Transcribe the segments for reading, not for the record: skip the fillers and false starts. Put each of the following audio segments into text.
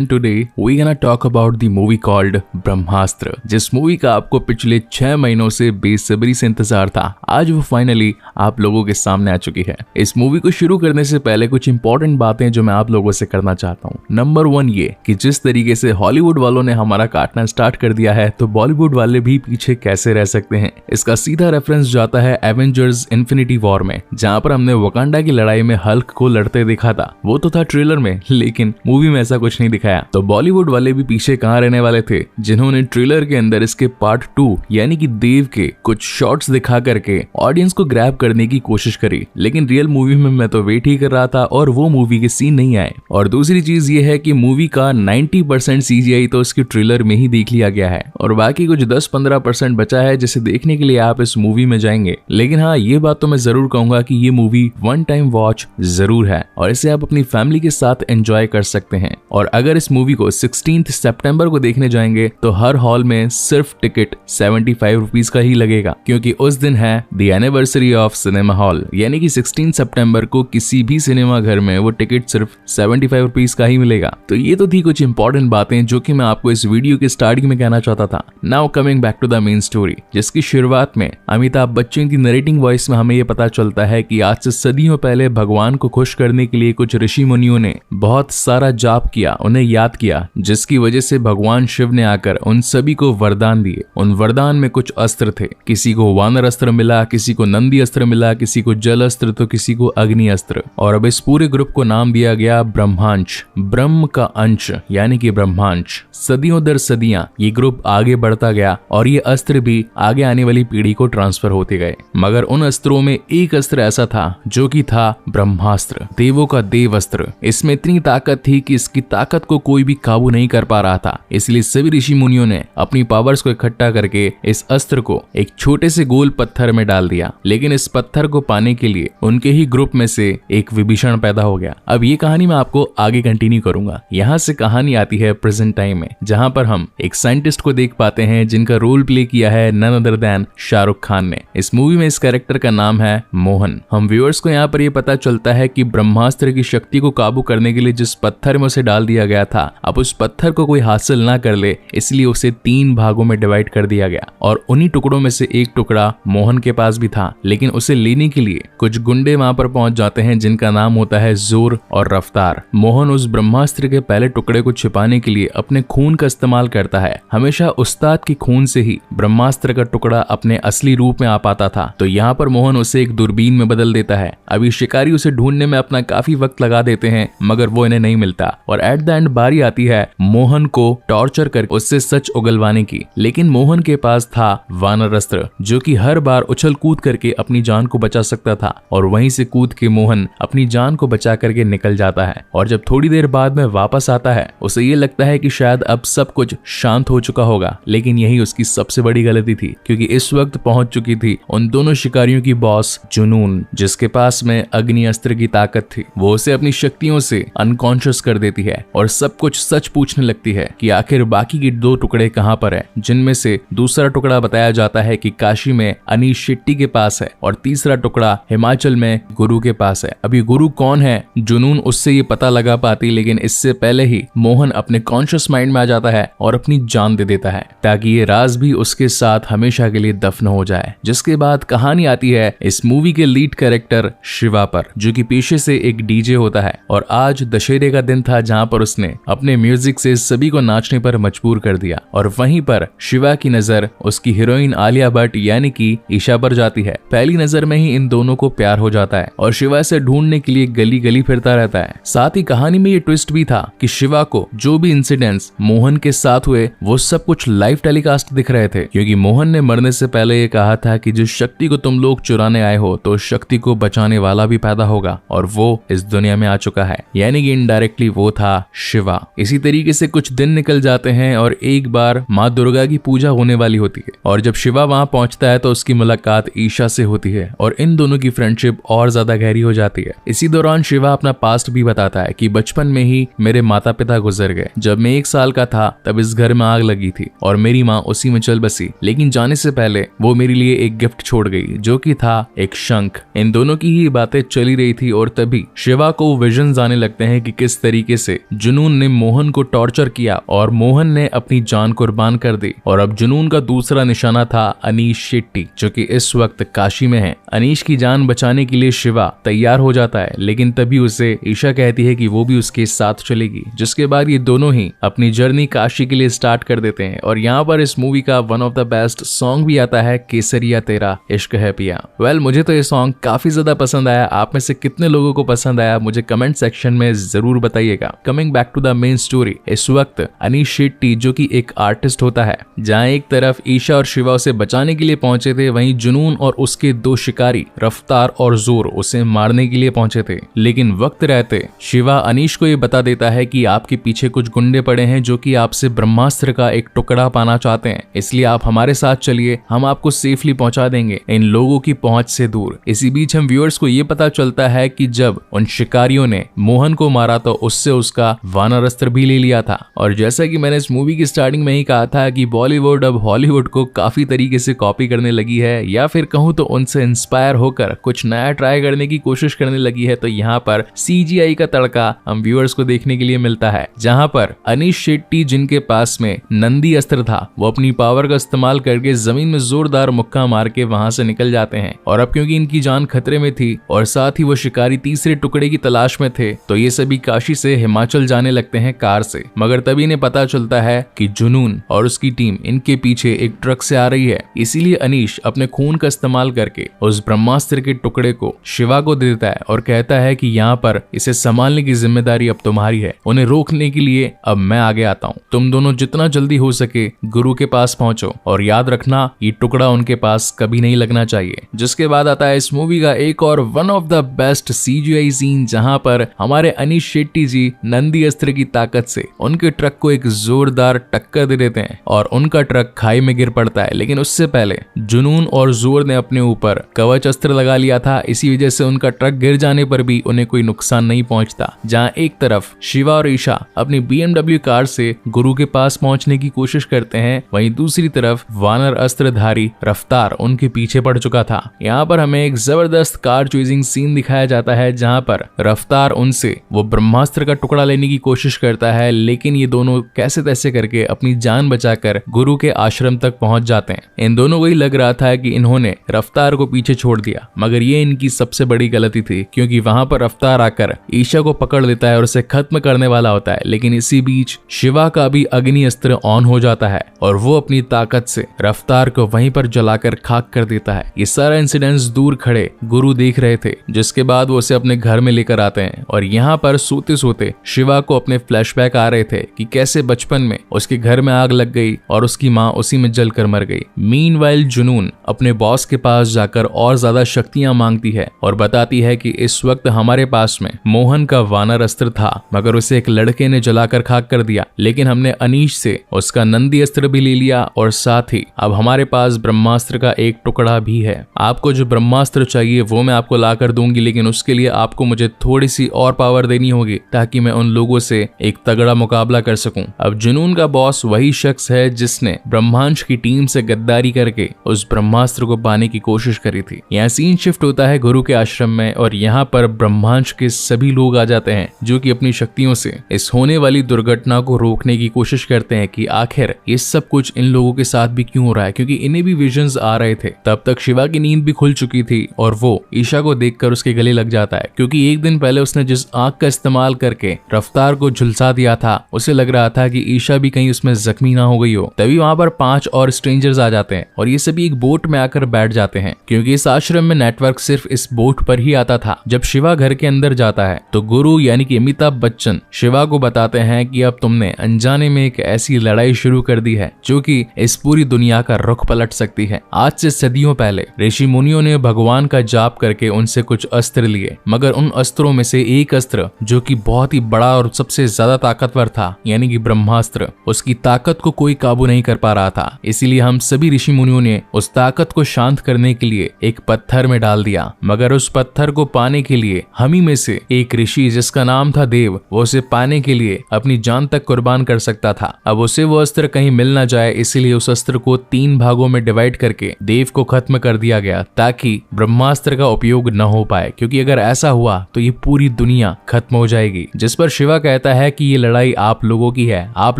Today we gonna talk about the movie called ब्रह्मास्त्र, जिस movie का आपको पिछले 6 महीनों से बेसब्री से इंतजार था। आज वो फाइनली आप लोगों के सामने आ चुकी है। इस मूवी को शुरू करने से पहले कुछ इंपॉर्टेंट बातें जो मैं आप लोगों से करना चाहता हूँ। नंबर 1 ये कि जिस तरीके से हॉलीवुड वालों ने हमारा काटना स्टार्ट कर दिया है, तो बॉलीवुड वाले भी पीछे कैसे रह सकते हैं। इसका सीधा रेफरेंस जाता है एवेंजर्स इन्फिनिटी वॉर में, जहाँ पर हमने वकांडा की लड़ाई में हल्क को लड़ते देखा था। वो तो था ट्रेलर में, लेकिन मूवी में ऐसा कुछ नहीं दिखाया। तो बॉलीवुड वाले भी पीछे कहां रहने वाले थे, जिन्होंने ट्रेलर के अंदर इसके पार्ट 2 यानी कि देव के कुछ शॉट्स दिखा करके ऑडियंस को ग्रैब करने की कोशिश करी। लेकिन रियल मूवी में मैं तो वेट ही कर रहा था और वो मूवी के सीन नहीं आए। और दूसरी चीज ये है कि मूवी का 90% CGI तो इसके ट्रेलर में ही देख लिया गया है और बाकी कुछ 10-15% बचा है जिसे देखने के लिए आप इस मूवी में जाएंगे। लेकिन हाँ, ये बात तो मैं जरूर कहूंगा कि ये मूवी वन टाइम वॉच जरूर है और इसे आप अपनी फैमिली के साथ एंजॉय कर सकते हैं। और अगर इस मूवी को 16 सितंबर को देखने जाएंगे तो हर हॉल में सिर्फ टिकट 75 रुपीज का ही लगेगा, क्योंकि उस दिन है the anniversary of cinema hall, यानी कि 16 सितंबर को किसी भी सिनेमा घर में वो टिकट सिर्फ 75 रुपीज का ही मिलेगा। तो ये तो थी कुछ इंपॉर्टेंट बातें जो कि मैं आपको इस वीडियो के स्टार्टिंग में कहना चाहता था। Now coming back to the main story, जिसकी शुरुआत में अमिताभ बच्चन की नरेटिंग वॉइस में हमें ये पता चलता है कि आज से सदियों पहले भगवान को खुश करने के लिए कुछ ऋषि मुनियों ने बहुत सारा जाप किया, उन्हें याद किया, जिसकी वजह से भगवान शिव ने आकर उन सभी को वरदान दिए। उन वरदान में कुछ अस्त्र थे, किसी को वानर अस्त्र मिला, किसी को नंदी अस्त्र मिला, किसी को जल अस्त्र तो किसी को अग्नि अस्त्र। और अब इस पूरे ग्रुप को नाम दिया गया ब्रह्मांश, ब्रह्म का अंश यानी कि ब्रह्मांश। सदियों दर सदियां ये ग्रुप आगे बढ़ता गया और ये अस्त्र भी आगे आने वाली पीढ़ी को ट्रांसफर होते गए। मगर उन अस्त्रों में एक अस्त्र ऐसा था जो कि था ब्रह्मास्त्र, देवों का देव अस्त्र। इसमें इतनी ताकत थी कि इसकी ताकत को कोई भी काबू नहीं कर पा रहा था। इसलिए सभी ऋषि मुनियों ने अपनी पावर्स को इकट्ठा करके इस अस्त्र को एक छोटे से गोल पत्थर में डाल दिया। लेकिन इस पत्थर को पाने के लिए उनके ही ग्रुप में से एक विभीषण पैदा हो गया। अब ये कहानी मैं आपको आगे कंटिन्यू करूंगा। यहाँ से कहानी आती है प्रेजेंट टाइम में, जहाँ पर हम एक साइंटिस्ट को देख पाते हैं जिनका रोल प्ले किया है none other than Shahrukh Khan ने। इस मूवी में इस कैरेक्टर का नाम है मोहन। हम व्यूअर्स को यहाँ पर यह पता चलता है कि ब्रह्मास्त्र की शक्ति को काबू करने के लिए जिस पत्थर में उसे डाल दिया गया था, अब उस पत्थर को कोई हासिल ना कर ले, इसलिए उसे 3 भागों में डिवाइड कर दिया गया। और उन्हीं टुकड़ों में से एक टुकड़ा मोहन के पास भी था, लेकिन उसे लेने के लिए कुछ गुंडे वहां पर पहुंच जाते हैं जिनका नाम होता है जोर और रफ्तार। मोहन उस ब्रह्मास्त्र के पहले टुकड़े को छिपाने के लिए अपने खून का इस्तेमाल करता है। हमेशा उस्ताद के खून से ही ब्रह्मास्त्र का टुकड़ा अपने असली रूप में आ पाता था। तो यहाँ पर मोहन उसे एक दूरबीन में बदल देता है। अभी शिकारी उसे ढूंढने में अपना काफी वक्त लगा देते हैं, मगर वो इन्हें नहीं मिलता। और एट द एंड बारी आती है मोहन को टॉर्चर कर उससे सच उगलवाने की। लेकिन मोहन के पास था वानर अस्त्र, जो कि हर बार उछल कूद करके अपनी जान को बचा सकता था। और वहीं से कूद के मोहन अपनी जान को बचा करके निकल जाता है। और जब थोड़ी देर बाद में वापस आता है, उसे ये लगता है कि शायद अब सब कुछ शांत हो चुका होगा, लेकिन यही उसकी सबसे बड़ी गलती थी, क्योंकि इस वक्त पहुंच चुकी थी उन दोनों शिकारियों की बॉस जुनून, जिसके पास में अग्नि अस्त्र की ताकत थी। वो उसे अपनी शक्तियों से अनकॉन्शियस कर देती है और सब कुछ सच पूछने लगती है कि आखिर बाकी के 2 टुकड़े कहां पर है, जिनमें से दूसरा टुकड़ा बताया जाता है कि काशी में अनीश शेट्टी के पास है और तीसरा टुकड़ा हिमाचल में गुरु के पास है। अभी गुरु कौन है, जुनून उससे ये पता लगा पाती, लेकिन इससे पहले ही मोहन अपने कॉन्शियस माइंड में आ जाता है और अपनी जान दे देता है, ताकि ये राज भी उसके साथ हमेशा के लिए दफन हो जाए। जिसके बाद कहानी आती है इस मूवी के लीड कैरेक्टर शिवा पर, जो कि पेशे से एक डीजे होता है। और आज दशहरे का दिन था, जहाँ पर उसने अपने म्यूजिक से सभी को नाचने पर मजबूर कर दिया। और वहीं पर शिवा की नजर उसकी हीरोइन आलिया भट्ट यानी कि ईशा पर जाती है। पहली नजर में ही इन दोनों को प्यार हो जाता है और शिवा से ढूंढने के लिए गली गली फिरता रहता है। साथ ही कहानी में ये ट्विस्ट भी था कि शिवा को जो भी इंसिडेंट्स मोहन के साथ हुए, वो सब कुछ लाइव टेलीकास्ट दिख रहे थे, क्योंकि मोहन ने मरने से पहले ये कहा था कि जिस शक्ति को तुम लोग चुराने आए हो, तो शक्ति को बचाने वाला भी पैदा होगा, और वो इस दुनिया में आ चुका है। यानी कि इनडायरेक्टली वो था शिवा। इसी तरीके से कुछ दिन निकल जाते हैं और एक बार माँ दुर्गा की पूजा होने वाली होती है। और जब शिवा वहां पहुंचता है तो उसकी मुलाकात ईशा से होती है और इन दोनों की फ्रेंडशिप और ज्यादा गहरी हो जाती है। इसी दौरान शिवा अपना पास्ट भी बताता है कि बचपन में ही मेरे माता पिता गुजर गए। जब मैं 1 साल का था तब इस घर में आग लगी थी और मेरी माँ उसी में चल बसी, लेकिन जाने से पहले वो मेरे लिए एक गिफ्ट छोड़ गई, जो कि था एक शंख। इन दोनों की ही बातें चली रही थी और तभी शिवा को विजन्स आने लगते हैं कि किस तरीके से जुनून जुनून ने मोहन को टॉर्चर किया और मोहन ने अपनी जान कुर्बान कर दी। और अब जुनून का दूसरा निशाना था अनीश शेट्टी, जो कि इस वक्त काशी में है। अनीश की जान बचाने के लिए शिवा तैयार हो जाता है, लेकिन तभी उसे ईशा कहती है कि वो भी उसके साथ चलेगी, जिसके बाद ये दोनों ही अपनी जर्नी काशी के लिए स्टार्ट कर देते हैं। और यहाँ पर इस मूवी का one of the best song भी आता है, केसरिया तेरा इश्क है पिया। मुझे तो ये सॉन्ग काफी ज्यादा पसंद आया। आप में से कितने लोगों को पसंद आया मुझे कमेंट सेक्शन में जरूर बताइएगा। Coming back to the main story, इस वक्त अनीश शेट्टी जो कि एक आर्टिस्ट होता है, जहाँ एक तरफ ईशा और शिवा उसे बचाने के लिए पहुंचे थे, वहीं जुनून और उसके दो शिकारी रफ्तार और जोर उसे मारने के लिए पहुंचे थे। लेकिन वक्त रहते शिवा अनीश को ये बता देता है कि आपके पीछे कुछ गुंडे पड़े हैं जो कि आपसे ब्रह्मास्त्र का एक टुकड़ा पाना चाहते हैं, इसलिए आप हमारे साथ चलिए, हम आपको सेफली पहुंचा देंगे इन लोगों की पहुंच से दूर। इसी बीच हम व्यूअर्स को ये पता चलता है कि जब उन शिकारियों ने मोहन को मारा तो उससे उसका वानर अस्त्र भी ले लिया था। और जैसा कि मैंने इस मूवी की स्टार्टिंग में ही कहा था कि बॉलीवुड अब हॉलीवुड को काफी तरीके से कॉपी करने लगी है, या फिर कहूं तो उनसे इंस्पायर होकर कुछ नया ट्राई करने की कोशिश करने लगी है। तो यहाँ पर CGI का तड़का हम व्यूअर्स को देखने के लिए मिलता है, जहां पर अनीश शेट्टी जिनके पास में नंदी अस्त्र था, वो अपनी पावर का इस्तेमाल करके जमीन में जोरदार मुक्का मार के वहां से निकल जाते हैं। और अब क्योंकि इनकी जान खतरे में थी और साथ ही वो शिकारी तीसरे टुकड़े की तलाश में थे, तो ये सभी काशी से हिमाचल जाने लगते हैं कार से। मगर तभी इन्हें पता चलता है कि जुनून और उसकी टीम इनके पीछे एक ट्रक से आ रही है। इसीलिए अनीश अपने खून का इस्तेमाल करके उस ब्रह्मास्त्र के टुकड़े को शिवा को दे देता है और कहता है कि यहाँ पर इसे संभालने की जिम्मेदारी अब तुम्हारी है, उन्हें रोकने के लिए अब मैं आगे आता हूँ। तुम दोनों जितना जल्दी हो सके गुरु के पास पहुंचो और याद रखना ये टुकड़ा उनके पास कभी नहीं लगना चाहिए। जिसके बाद आता है इस मूवी का एक और one of the best CGI scene, जहां पर हमारे अनीश शेट्टी जी नंदी अस्त्र की ताकत से उनके ट्रक को एक जोरदार टक्कर दे देते हैं और उनका ट्रक खाई में गिर पड़ता है। लेकिन उससे पहले जुनून और जोर ने अपने ऊपर कवच अस्त्र लगा लिया था, इसी वजह से उनका ट्रक गिर जाने पर भी उन्हें कोई नुकसान नहीं पहुंचता। जहां एक तरफ शिवा और ईशा अपनी BMW कार से गुरु के पास पहुंचने की कोशिश करते हैं, वहीं दूसरी तरफ वानर अस्त्रधारी रफ्तार उनके पीछे पड़ चुका था। यहाँ पर हमें एक जबरदस्त कार चेजिंग सीन दिखाया जाता है, जहां पर रफ्तार उनसे वो ब्रह्मास्त्र का टुकड़ा लेने की कोशिश करता है, लेकिन ये दोनों कैसे तैसे करके अपनी जान बचाकर गुरु के आश्रम तक पहुंच जाते हैं। इन दोनों को ही लग रहा था कि इन्होंने रफ्तार को पीछे छोड़ दिया, मगर ये इनकी सबसे बड़ी गलती थी, क्योंकि वहां पर रफ्तार आकर ईशा को पकड़ लेता है और उसे खत्म करने वाला होता है। लेकिन इसी बीच शिवा का भी अग्नि अस्त्र ऑन हो जाता है और वो अपनी ताकत से रफ्तार को वहीं पर जलाकर खाक कर देता है। ये सारा इंसिडेंट्स दूर खड़े गुरु देख रहे थे, जिसके बाद वो उसे अपने घर में लेकर आते हैं। और यहाँ पर सोते सोते शिवा को अपने फ्लैशबैक आ रहे थे कि कैसे बचपन में उसके घर में आग लग गई और उसकी माँ उसी में जलकर मर गई। मीनवाइल जुनून अपने बॉस के पास जाकर और ज्यादा शक्तियां मांगती है और बताती है कि इस वक्त हमारे पास में मोहन का वानर अस्त्र था, मगर उसे एक लड़के ने जलाकर खाक कर दिया। लेकिन हमने अनीश से उसका नंदी अस्त्र भी ले लिया और साथ ही अब हमारे पास ब्रह्मास्त्र का एक टुकड़ा भी है। आपको जो ब्रह्मास्त्र चाहिए वो मैं आपको ला कर दूंगी, लेकिन उसके लिए आपको मुझे थोड़ी सी और पावर देनी होगी ताकि मैं उन लोगों से एक तगड़ा मुकाबला कर सकूं। अब जुनून का बॉस वही शख्स है जिसने ब्रह्मांश की टीम से गद्दारी करके उस ब्रह्मास्त्र को पाने की कोशिश करी थी। यहाँ सीन शिफ्ट होता है गुरु के आश्रम में और यहाँ पर ब्रह्मांश के सभी लोग आ जाते हैं जो कि अपनी शक्तियों से इस होने वाली दुर्घटना को रोकने की कोशिश करते हैं कि आखिर ये सब कुछ इन लोगों के साथ भी क्यों हो रहा है, क्योंकि इन्हें भी विजन्स आ रहे थे। तब तक शिवा की नींद भी खुल चुकी थी और वो ईशा को देखकर उसके गले लग जाता है, क्योंकि एक दिन पहले उसने जिस आग का इस्तेमाल करके रफ्तार को झुलसा दिया था उसे लग रहा था कि ईशा भी कहीं उसमें जख्मी ना हो गई हो। तभी वहां पर 5 और स्ट्रेंजर्स आ जाते हैं और ये सभी एक बोट में आकर बैठ जाते हैं, क्योंकि इस आश्रम में नेटवर्क सिर्फ इस बोट पर ही आता था। जब शिवा घर के अंदर जाता है तो गुरु यानी कि अमिताभ बच्चन शिवा को बताते हैं कि अब तुमने अनजाने में एक ऐसी लड़ाई शुरू कर दी है जो कि इस पूरी दुनिया का रुख पलट सकती है। आज से सदियों पहले ऋषि मुनियों ने भगवान का जाप करके उनसे कुछ अस्त्र लिए, मगर उन अस्त्रों में से एक अस्त्र जो कि बहुत ही बड़ा और सबसे ज्यादा ताकतवर था यानी कि ब्रह्मास्त्र, उसकी ताकत को कोई काबू नहीं कर पा रहा था। इसीलिए हम सभी ऋषि मुनियों ने उस ताकत को शांत करने के लिए एक पत्थर में डाल दिया, मगर उस पत्थर को पाने के लिए हम ही में से एक ऋषि जिसका नाम था देव, वो उसे पाने के लिए अपनी जान तक कुर्बान कर सकता था। अब उसे वो अस्त्र कहीं मिल ना जाए, इसीलिए उस अस्त्र को 3 भागों में डिवाइड करके देव को खत्म कर दिया गया ताकि ब्रह्मास्त्र का उपयोग न हो पाए, क्योंकि अगर ऐसा हुआ तो ये पूरी दुनिया खत्म हो जाएगी। जिस पर शिवा कहता है कि ये लड़ाई आप लोगों की है, आप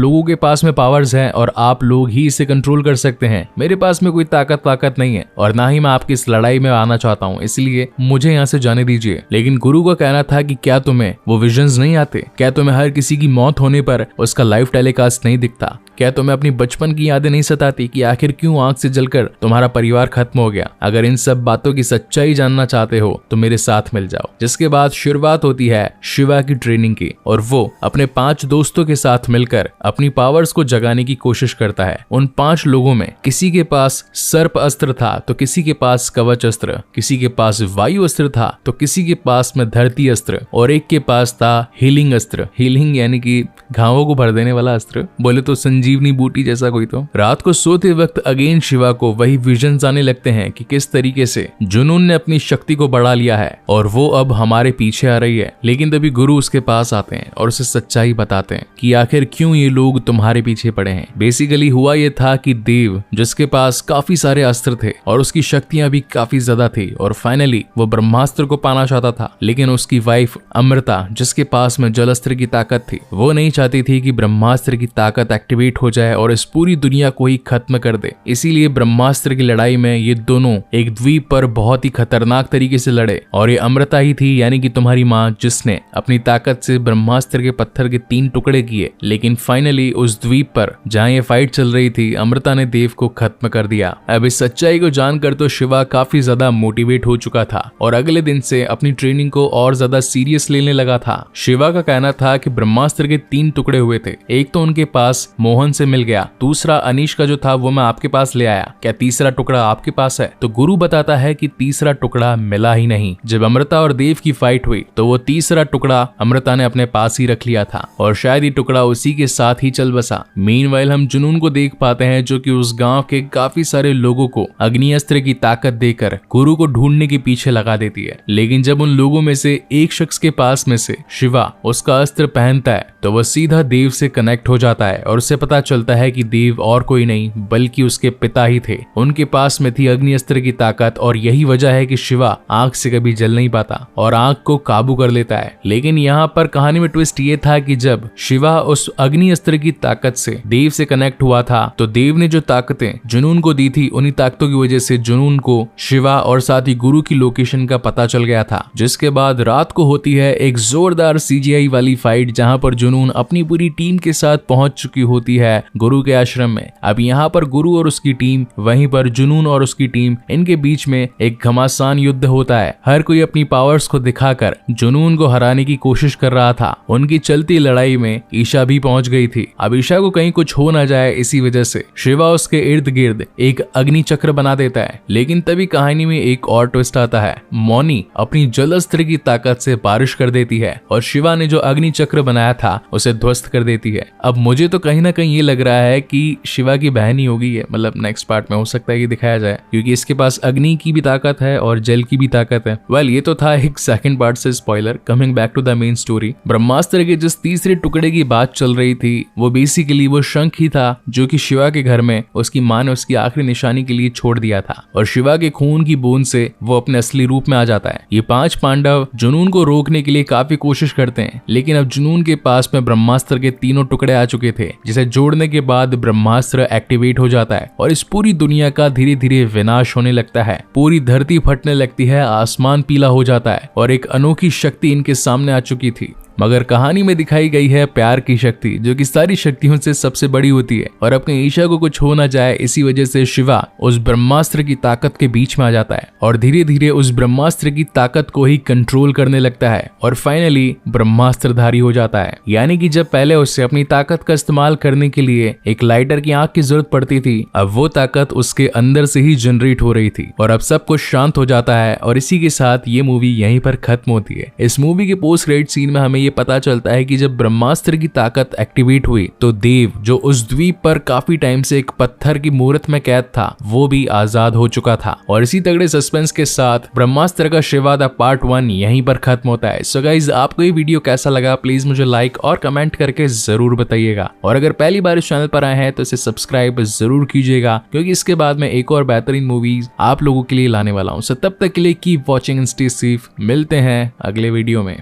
लोगों के पास में पावर्स हैं और आप लोग ही इसे कंट्रोल कर सकते हैं। मेरे पास में कोई ताकत नहीं है और ना ही मैं आपकी इस लड़ाई में आना चाहता हूँ, इसलिए मुझे यहाँ से जाने दीजिए। लेकिन गुरु का कहना था कि क्या तुम्हें वो विजन्स नहीं आते? क्या तुम्हें हर किसी की मौत होने पर उसका लाइव टेलीकास्ट नहीं दिखता? क्या तुम्हें अपनी बचपन की यादें नहीं सताती कि आखिर क्यों आंख से जलकर तुम्हारा परिवार खत्म हो गया? अगर इन सब बातों की सच्चाई जानना चाहते हो तो मेरे साथ मिल जाओ। जिसके बाद शुरुआत होती है शिवा की ट्रेनिंग की और वो अपने 5 दोस्तों के साथ मिलकर अपनी पावर्स को जगाने की कोशिश करता है। उन 5 लोगों में किसी के पास सर्प अस्त्र था तो किसी के पास कवच अस्त्र, किसी के पास वायु अस्त्र था तो किसी के पास में धरती अस्त्र और एक के पास था हीलिंग अस्त्र। हीलिंग यानी कि घावों को भर देने वाला अस्त्र, बोले तो संजीवनी बूटी जैसा कोई। तो रात को सोते वक्त अगेन शिवा को वही विजन्स आने लगते हैं कि किस तरीके से जुनून ने अपनी शक्ति को बढ़ा लिया है और वो अब हमारे पीछे आ रही है। लेकिन तभी गुरु उसके पास आते हैं और उसे सच्चाई बताते हैं कि आखिर क्यों ये लोग तुम्हारे पीछे पड़े हैं। बेसिकली हुआ ये था कि देव, जिसके पास काफी सारे अस्त्र थे और उसकी शक्तियां भी काफी ज्यादा थी और फाइनली वो ब्रह्मास्त्र को पाना चाहता था, लेकिन उसकी वाइफ अमृता, जिसके पास में जल अस्त्र की ताकत थी, वो नहीं चाहती थी कि ब्रह्मास्त्र की ताकत एक्टिवेट हो जाए और इस पूरी दुनिया को ही खत्म कर दे। इसीलिए ब्रह्मास्त्र की लड़ाई में ये दोनों एक द्वीप पर बहुत ही खतरनाक तरीके से लड़े और ये अमृता ही थी, यानी कि तुम्हारी माँ, जिसने अपनी ताकत से ब्रह्मास्त्र के पत्थर के 3 टुकड़े किए। लेकिन फाइनली उस द्वीप पर जहाँ ये फाइट चल रही थी, अमृता ने देव को खत्म कर दिया। अब इस सच्चाई को जानकर तो शिवा काफी ज्यादा मोटिवेट हो चुका था और अगले दिन से अपनी ट्रेनिंग को और ज्यादा सीरियस लेने लगा था। शिवा का कहना था कि ब्रह्मास्त्र के 3 टुकड़े हुए थे, एक तो उनके पास मोहन से मिल गया, दूसरा अनीश का जो था वो मैं आपके पास ले आया, क्या तीसरा टुकड़ा आपके पास है? तो गुरु बताता है कि तीसरा टुकड़ा मिला ही नहीं। जब अमृता और देव की फाइट हुई तो वो तीसरा टुकड़ा अमृता ने अपने पास ही रख लिया था और शायद ये टुकड़ा उसी के साथ ही चल बसा। मीनवाइल हम जुनून को देख पाते हैं जो कि उस गांव के काफी सारे लोगों को अग्नि अस्त्र की ताकत देकर गुरु को ढूंढने के पीछे लगा देती है। लेकिन जब उन लोगों में से एक शख्स के पास में से शिवा उसका अस्त्र पहनता है तो वह सीधा देव से कनेक्ट हो जाता है और उसे पता चलता है कि देव और कोई नहीं बल्कि उसके पिता ही थे। उनके पास में थी अग्नि अस्त्र की ताकत और यही वजह है कि शिवा आग से कभी जल नहीं पाता और आग को काबू कर लेता है। लेकिन यहाँ पर कहानी में ट्विस्ट ये था कि जब शिवा उस अग्नि अस्त्र की ताकत से देव से कनेक्ट हुआ था तो देव ने जो ताकतें जुनून को दी थी, उन्हीं ताकतों की वजह से जुनून को शिवा और साथ ही गुरु की लोकेशन का पता चल गया था। जिसके बाद रात को होती है एक जोरदार CGI वाली फाइट जहाँ पर जुनून अपनी पूरी टीम के साथ पहुंच चुकी होती है गुरु के आश्रम में। अब यहाँ पर गुरु और उसकी टीम, वहीं पर जुनून और उसकी टीम, इनके बीच में एक घमासान युद्ध होता है। हर कोई अपनी पावर्स को दिखाकर जुनून को हराने की कोशिश कर रहा था। उनकी चलती लड़ाई में ईशा भी पहुंच गई थी। अब ईशा को कहीं कुछ हो ना जाए, इसी वजह से शिवा उसके इर्द गिर्द एक अग्नि चक्र बना देता है। लेकिन तभी कहानी में एक और ट्विस्ट आता है। मौनी अपनी जल अस्त्र की ताकत से बारिश कर देती है और शिवा ने जो अग्नि चक्र बनाया था उसे ध्वस्त कर देती है। अब मुझे तो कहीं ना कहीं ये लग रहा है कि शिवा की बहन ही होगी ये, मतलब नेक्स्ट पार्ट में हो सकता है कि दिखाया जाए, क्योंकि इसके पास अग्नि की भी ताकत है और जल की भी ताकत है। वेल, ये तो था एक सेकंड पार्ट से spoiler. Coming back to the main story, Brahmastra के जिस तीसरे टुकड़े की बात चल रही थी वो बेसिकली वो शंख ही था जो कि शिवा के घर में उसकी मां ने उसकी आखिरी निशानी के लिए छोड़ दिया था और शिवा के खून की बूंद से वो अपने असली रूप में आ जाता है। ये 5 पांडव जुनून को रोकने के लिए काफी कोशिश करते हैं, लेकिन अब जुनून के पास में ब्रह्मास्त्र के 3 टुकड़े आ चुके थे, जिसे जोड़ने के बाद ब्रह्मास्त्र एक्टिवेट हो जाता है और इस पूरी दुनिया का धीरे धीरे विनाश होने लगता है। पूरी धरती फटने लगती है, आसमान पीला हो जाता है और एक अनोखी शक्ति इनके सामने आ चुकी थी। मगर कहानी में दिखाई गई है प्यार की शक्ति, जो कि सारी शक्तियों से सबसे बड़ी होती है और अपने ईशा को कुछ हो ना जाए इसी वजह से शिवा उस ब्रह्मास्त्र की ताकत के बीच में आ जाता है और धीरे धीरे उस ब्रह्मास्त्र की ताकत को ही कंट्रोल करने लगता है और फाइनली ब्रह्मास्त्रधारी हो जाता है। यानी कि जब पहले उससे अपनी ताकत का इस्तेमाल करने के लिए एक लाइटर की आग की जरूरत पड़ती थी, अब वो ताकत उसके अंदर से ही जनरेट हो रही थी और अब सब कुछ शांत हो जाता है और इसी के साथ ये मूवी यहीं पर खत्म होती है। इस मूवी के पोस्ट क्रेडिट सीन में हमें पता चलता है कि जब ब्रह्मास्त्र की ताकत एक्टिवेट हुई तो देव, जो उस द्वीप पर काफी टाइम से एक पत्थर की मूर्त में कैद था, वो भी आजाद हो चुका था। और इसी तगड़े सस्पेंस के साथ ब्रह्मास्त्र का शिवा द पार्ट 1 यहीं पर खत्म होता है। सो गाइज, आपको ये वीडियो कैसा लगा प्लीज मुझे लाइक और कमेंट करके जरूर बताइएगा और अगर पहली बार इस चैनल पर आए हैं तो इसे सब्सक्राइब जरूर कीजिएगा, क्योंकि इसके बाद में एक और बेहतरीन मूवीज आप लोगों के लिए लाने वाला हूँ। सो तब तक के लिए keep watching and stay safe. मिलते हैं अगले वीडियो में।